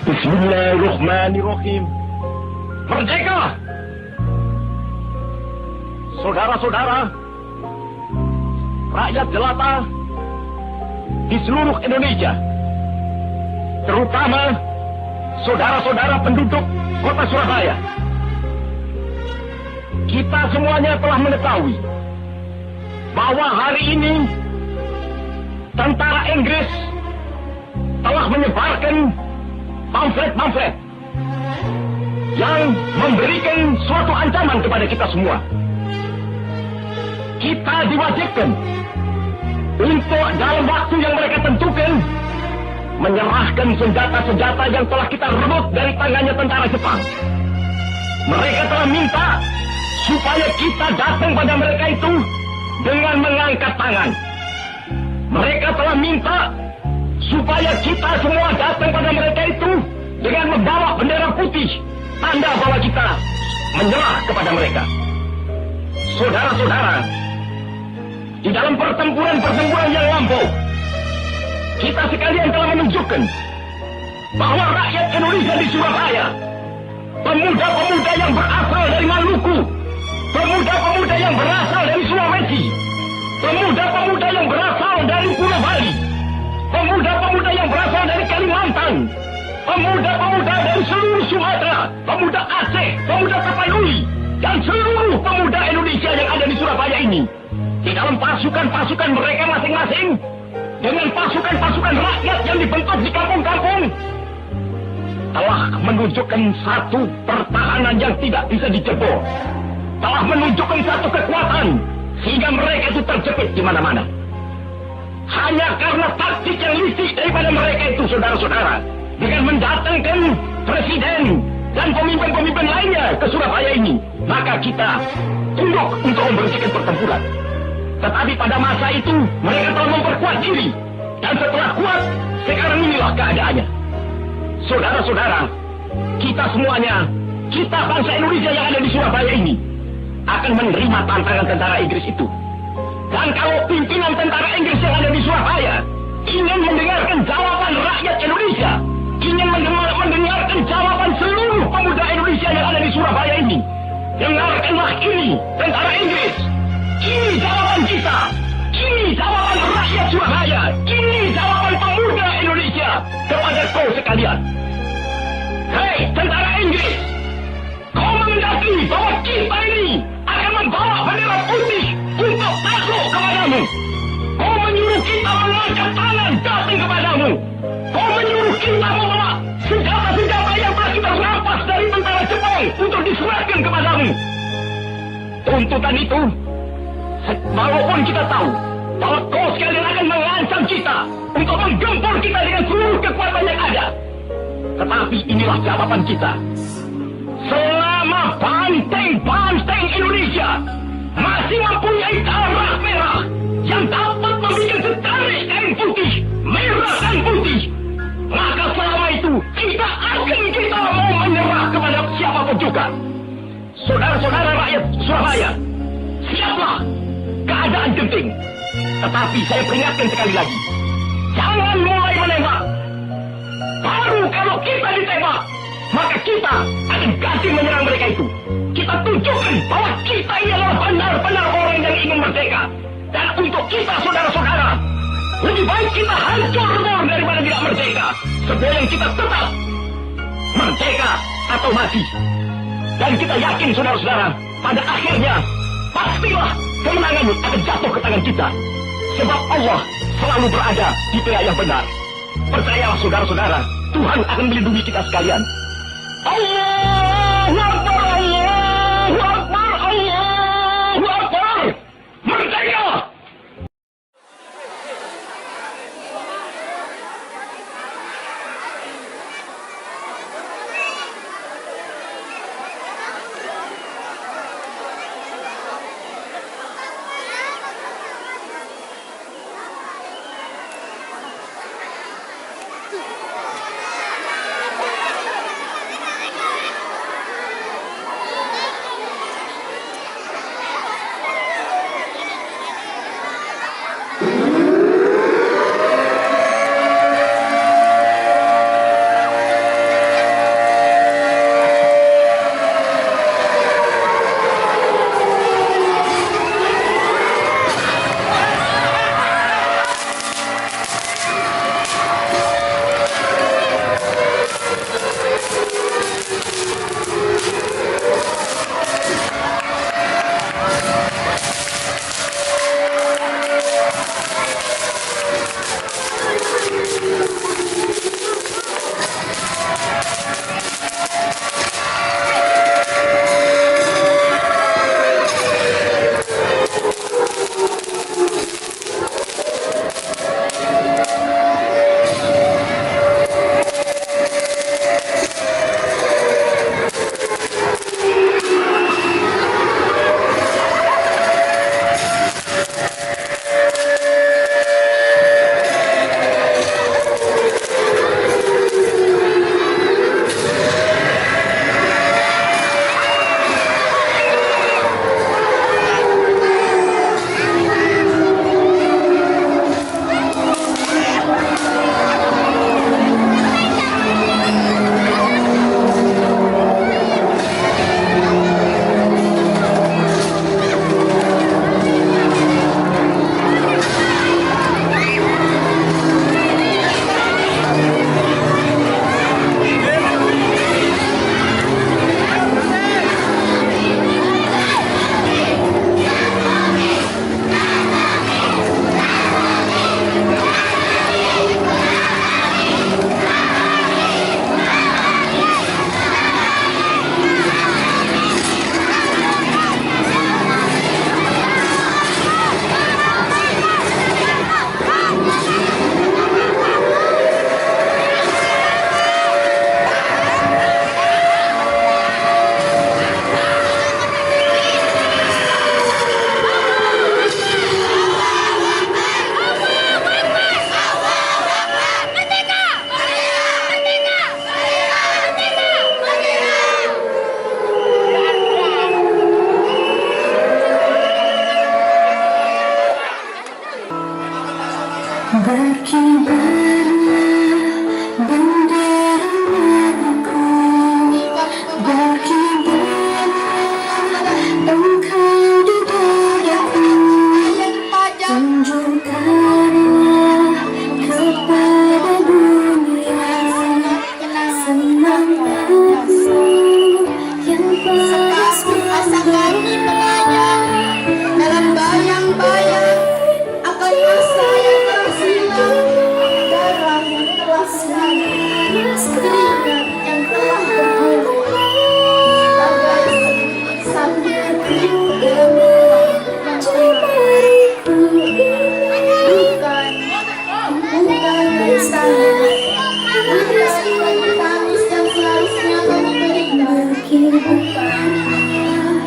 Bismillahirrahmanirrahim. Merdeka! Saudara-saudara, rakyat jelata di seluruh Indonesia, terutama saudara-saudara penduduk kota Surabaya, kita semuanya telah mengetahui bahwa hari ini tentara Inggris telah menyebarkan pamflet-pamflet yang memberikan suatu ancaman kepada kita semua. kita diwajibkan untuk dalam waktu yang mereka tentukan menyerahkan senjata-senjata yang telah kita rebut dari tangannya tentara Jepang. Mereka telah minta supaya kita datang pada mereka itu dengan mengangkat tangan. Mereka telah minta supaya kita semua datang pada mereka itu dengan membawa bendera putih, tanda bahwa kita menyerah kepada mereka. Saudara-saudara, di dalam pertempuran-pertempuran yang lampau, kita sekalian telah menunjukkan bahwa rakyat Indonesia di Surabaya, pemuda-pemuda yang berasal dari Maluku, pemuda-pemuda yang berasal dari Sulawesi, pemuda-pemuda yang berasal dari Pulau Bali, pemuda-pemuda yang berasal dari Kalimantan, pemuda-pemuda dari seluruh Sumatera, pemuda Aceh, pemuda Tapanuli, dan seluruh pemuda Indonesia yang ada di Surabaya ini, di dalam pasukan-pasukan mereka masing-masing, dengan pasukan-pasukan rakyat yang dibentuk di kampung-kampung, telah menunjukkan satu pertahanan yang tidak bisa dijebol, telah menunjukkan satu kekuatan sehingga mereka itu terjepit di mana-mana. Hanya karena taktik yang licik daripada mereka itu, saudara-saudara, dengan mendatangkan presiden dan pemimpin-pemimpin lainnya ke Surabaya ini, maka kita tunduk untuk memberhentikan pertempuran. Tetapi pada masa itu mereka telah memperkuat diri, dan setelah kuat, sekarang inilah keadaannya. Saudara-saudara, kita semuanya, kita bangsa Indonesia yang ada di Surabaya ini, akan menerima tantangan tentara Inggris itu. Dan kalau pimpinan tentara Inggris yang ada di Surabaya ingin mendengarkan jawaban rakyat Indonesia, ingin mendengarkan jawaban seluruh pemuda Indonesia yang ada di Surabaya ini, dengarkanlah ini, tentara Inggris. Ini jawaban kita. Ini jawaban rakyat Surabaya. Ini jawaban pemuda Indonesia kepada kau sekalian. Hei, tentara Inggris, kau menghendaki bahwa kita ini akan membawa bendera putih untuk takluk kepadamu. Kau menyuruh kita mengangkat tangan datang kepadamu. Kau menyuruh kita membawa senjata-senjata yang telah kita rampas dari tentara Jepang untuk diserahkan kepadamu. Tuntutan itu, walaupun kita tahu bahwa kau sekalian akan mengancam kita untuk menggempur kita dengan seluruh kekuatan yang ada, tetapi inilah jawaban kita. Selama banteng-banteng Indonesia masih mempunyai darah merah yang dapat membuat setarik kain putih, merah dan putih, maka selama itu tidak akan kita mau menyerah kepada siapapun juga. Saudara-saudara rakyat Surabaya, siaplah, keadaan genting. Tetapi saya peringatkan sekali lagi, jangan mulai menembak. Baru kalau kita ditembak, maka kita akan ganti menyerang mereka itu. Kita tunjukkan bahwa kita ini adalah benar-benar orang yang ingin merdeka. Dan untuk kita, saudara-saudara, lebih baik kita hancur daripada tidak merdeka, sebelum kita tetap merdeka atau mati. Dan kita yakin, saudara-saudara, pada akhirnya pastilah kemenangan akan jatuh ke tangan kita. Sebab Allah selalu berada di pihak yang benar. Percayalah, saudara-saudara, Tuhan akan melindungi kita sekalian. Allahu Akbar, Allahu Akbar, Allahu Akbar. Merdeka! Berkibarlah bendera merahku, berkibarlah engkau di dadaku. Tunjukkanlah kepada dunia semangatmu yang balas Kami melayang dalam bayang-bayang akan masa yang telah silam, darah yang telah mengalir, keringat yang telah bergulir, bagai sambil dalam ruang yang Cibariku ini bukan bersama, bukan tangis yang seharusnya kami berikan,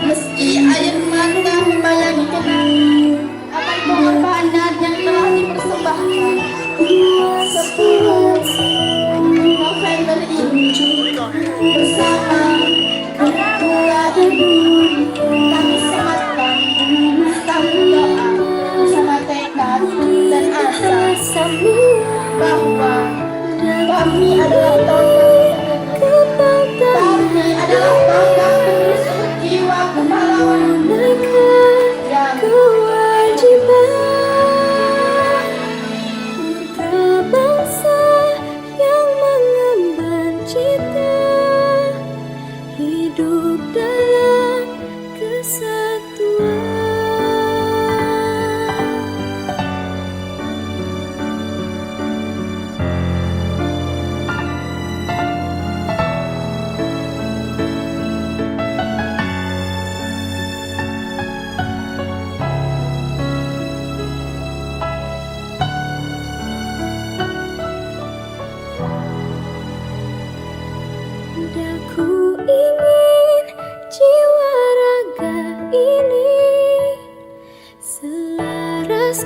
meski air mata membayangi kenangan akan pengorbanan yang telah dipersembahkan. 10 November ini bersama keluarga ibu kami sematkan tanggung doa bersama tekad dan asa bahwa kami adalah kami adalah bangga jiwa kepahlawanan yang kewajiban putra bangsa yang mengemban cita hidup dalam kesatuan. Daku ingin jiwa raga ini selaraskan